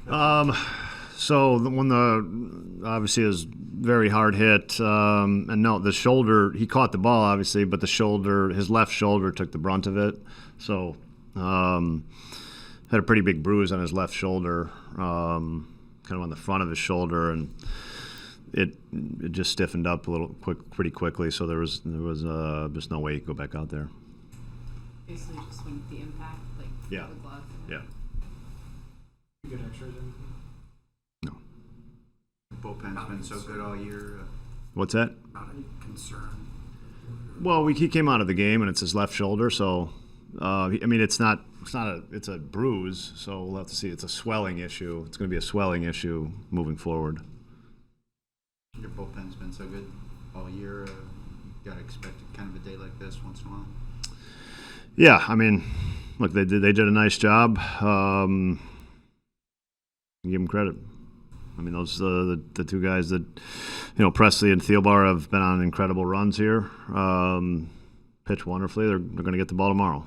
So the one obviously is very hard hit, and no, the shoulder. He caught the ball obviously, but his left shoulder took the brunt of it. So had a pretty big bruise on his left shoulder, kind of on the front of his shoulder, and it just stiffened up pretty quickly. So there was just no way he could go back out there. Basically, just when the impact, the glove. Yeah. You get extras in? No. Bullpen's been so good all year. What's that? Not a concern. Well, he came out of the game and it's his left shoulder, so it's a bruise, so we'll have to see. It's a swelling issue. It's going to be a swelling issue moving forward. Your bullpen's been so good all year. You got to expect kind of a day like this once in a while. Yeah, look, they did a nice job. Give them credit. Those the two guys that, Presley and Thielbar have been on incredible runs here. Pitch wonderfully. They're going to get the ball tomorrow.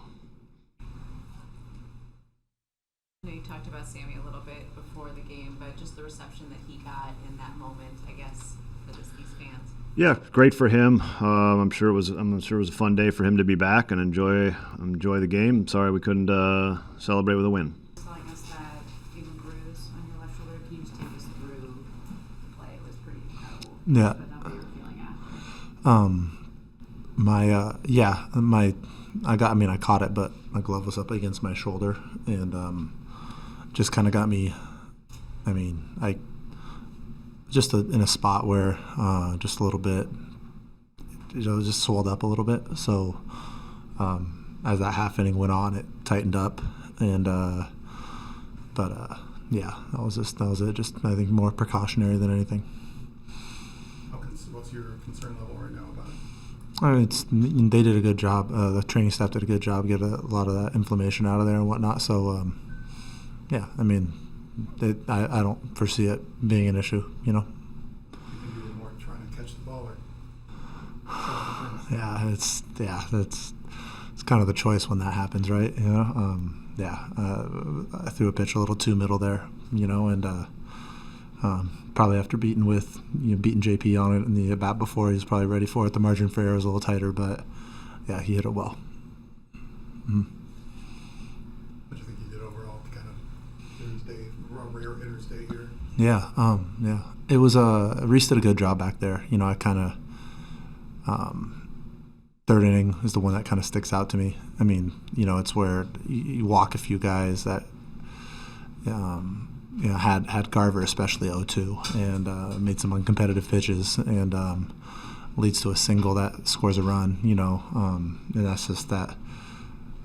I know you talked about Sammy a little bit before the game, but just the reception that he got in that moment, I guess, for these fans. Yeah, great for him. I'm sure it was a fun day for him to be back and enjoy the game. Sorry we couldn't celebrate with a win. Telling us that even bruise on your left shoulder, can you just take us through the play? It was pretty incredible. Yeah. But not what you were feeling after. I caught it, but my glove was up against my shoulder, and just kind of got me. In a spot where just a little bit, just swelled up a little bit. So as that half inning went on, it tightened up, and that was it. Just I think more precautionary than anything. What's your concern level right now about it? They did a good job. The training staff did a good job, get a lot of that inflammation out of there and whatnot. So, I don't foresee it being an issue. You can do more trying to catch the ball. It's kind of the choice when that happens, right? I threw a pitch a little too middle there, and probably after beating JP on it in the at-bat before, he was probably ready for it. The margin for error was a little tighter, but yeah, he hit it well. What do you think he did overall, kind of in his day here? Yeah. It was Reese did a good job back there. I kind of third inning is the one that kind of sticks out to me. It's where you walk a few guys that had Garver especially 0-2 and made some uncompetitive pitches and leads to a single that scores a run. And that's just that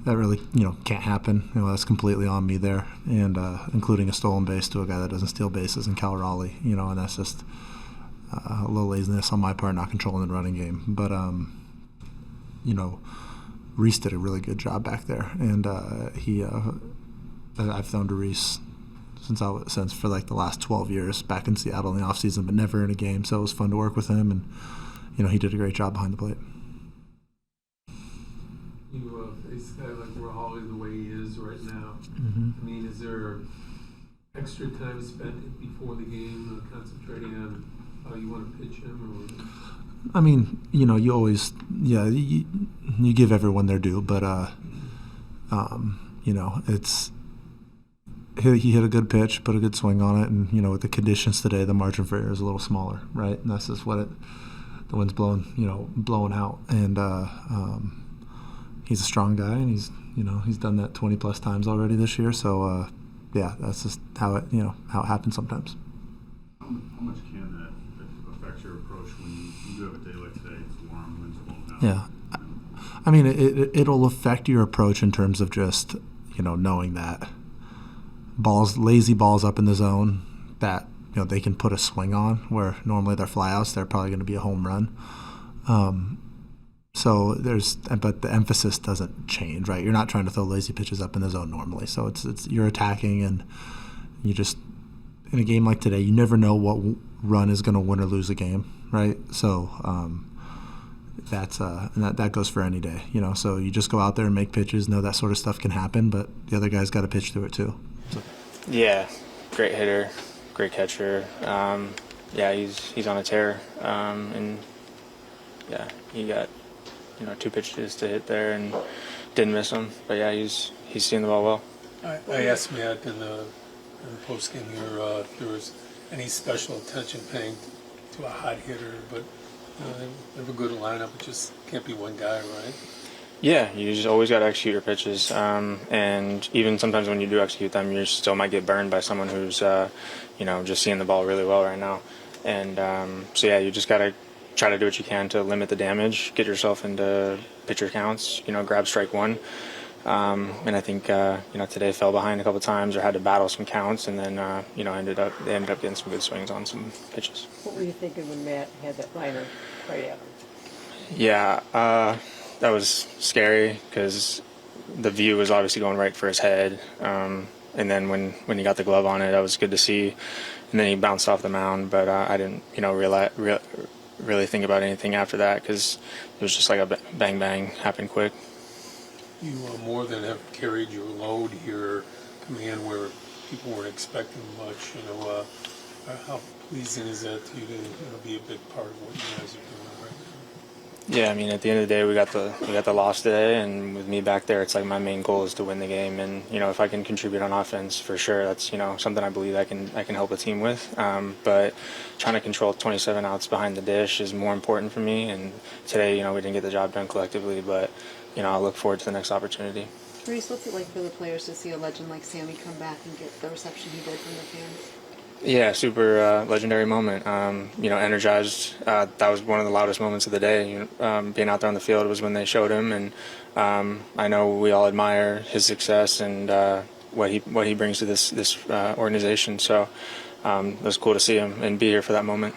really can't happen. That's completely on me there, and including a stolen base to a guy that doesn't steal bases in Cal Raleigh. And that's just a little laziness on my part, not controlling the running game. But Reese did a really good job back there, and I've thrown to Reese since for like the last 12 years back in Seattle in the off season, but never in a game. So it was fun to work with him, and he did a great job behind the plate. You face a guy like Rahali the way he is right now. Mm-hmm. Is there extra time spent before the game concentrating on how you want to pitch him? Or? You always, you give everyone their due, but it's. He hit a good pitch, put a good swing on it, and with the conditions today, the margin for error is a little smaller, right? And that's just the wind's blowing out, and he's a strong guy, and he's done that 20 plus times already this year. So that's just how it happens sometimes. How much can that affect your approach when you do have a day like today? It's warm, wind's blowing out. Yeah, it'll affect your approach in terms of just knowing that. Lazy balls up in the zone that they can put a swing on, where normally they're flyouts, they're probably going to be a home run. But the emphasis doesn't change, right? You're not trying to throw lazy pitches up in the zone normally. So it's you're attacking, and you just in a game like today, you never know what run is going to win or lose a game, right? So that goes for any day, So you just go out there and make pitches, know that sort of stuff can happen, but the other guy's got to pitch through it too. So. Yeah, great hitter, great catcher. Yeah, he's on a tear, and yeah, he got 2 pitches to hit there and didn't miss them. But yeah, he's seeing the ball well. I asked Matt in the post game here if there was any special attention paying to a hot hitter, but they have a good lineup. It just can't be one guy, right? Yeah, you just always got to execute your pitches, and even sometimes when you do execute them, you still might get burned by someone who's just seeing the ball really well right now. And so yeah, you just got to try to do what you can to limit the damage, get yourself into pitcher counts, grab strike one. And I think today fell behind a couple times or had to battle some counts, and then they ended up getting some good swings on some pitches. What were you thinking when Matt had that liner right at him? Yeah, that was scary because the view was obviously going right for his head. And then when he got the glove on it, that was good to see. And then he bounced off the mound, but I didn't really think about anything after that because it was just like a bang bang, happened quick. You more than have carried your load here coming in where people weren't expecting much. How pleasing is that to you to be a big part of what you guys are doing right now? Yeah, I mean, at the end of the day, we got the loss today, and with me back there, it's like my main goal is to win the game. And if I can contribute on offense, for sure, that's something I believe I can help a team with. But trying to control 27 outs behind the dish is more important for me. And today, we didn't get the job done collectively, but I look forward to the next opportunity. Reese, what's it like for the players to see a legend like Sammy come back and get the reception he did from the fans? Yeah, super legendary moment. Energized. That was one of the loudest moments of the day. Being out there on the field was when they showed him, and I know we all admire his success and what he brings to this organization. So it was cool to see him and be here for that moment.